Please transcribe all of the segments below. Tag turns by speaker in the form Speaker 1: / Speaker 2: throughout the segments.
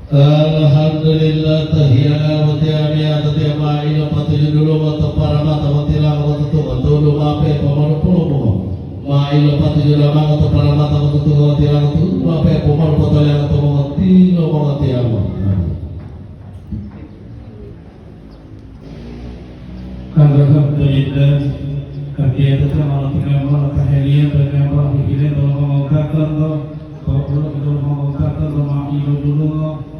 Speaker 1: Alhamdulillah tahiyana wa tiamia tatiama ila patuju dulu wa taparama tamatila wa tutu wa dulu mape pamanu pulo ma ila patuju lama wa taparama tamatutu wa tilang tu mape pamanu potole wa tamati lo wa tiama.
Speaker 2: Alhamdulillah kegiatan malam tinggal malam tahliah dan malam hilir dalam mengatakan bahwa dalam mengatakan bahwa ibu dulu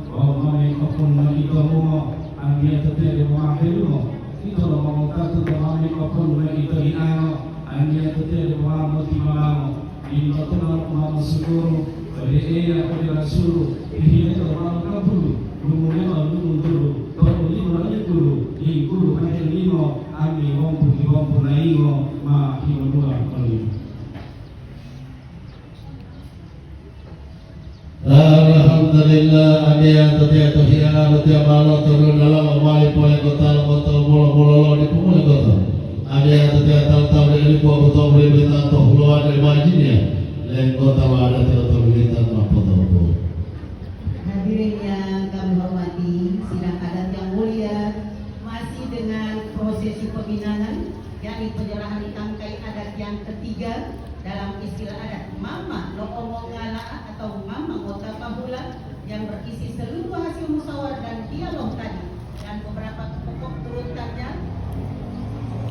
Speaker 2: bahwa apapun lagi kamu dia tetap mengakhiru itu dalam mengatakan bahwa apapun lagi teriak dia tetap menghormati ini betul nama syukur dari ayah dari rasul ini dalam kabul lumurnya lumur dulu baru ini dulu ini dulu hanya lima ami wampu naingo ma himadua kali.
Speaker 1: Alhamdulillah adia tatia tahiyana wa tiamalo turun dalam amali poe kota kota mula di pemula kota adia tatia tahu dari buah kota berita atau huluan dari majinnya lain kota ada atau berita apa tahu.
Speaker 3: Hadirin yang kami hormati, sidang adat yang mulia masih dengan prosesi pembinaan yakni penyerahan tangkai adat yang ketiga dalam istilah adat Mama Lo Omong Ngala atau Mama Ngota Pahula yang berisi seluruh hasil musyawarah dan dialog tadi dan beberapa pokok turutannya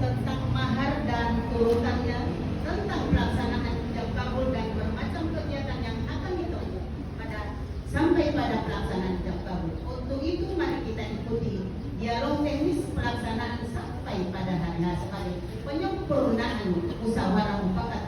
Speaker 3: tentang mahar dan turutannya tentang pelaksanaan ijab kabul dan bermacam kegiatan yang akan ditempuh sampai pada pelaksanaan ijab kabul. Untuk itu mari kita ikuti dialog teknis pelaksanaan sampai pada hari H sebagai penyempurnaan musyawarah mufakat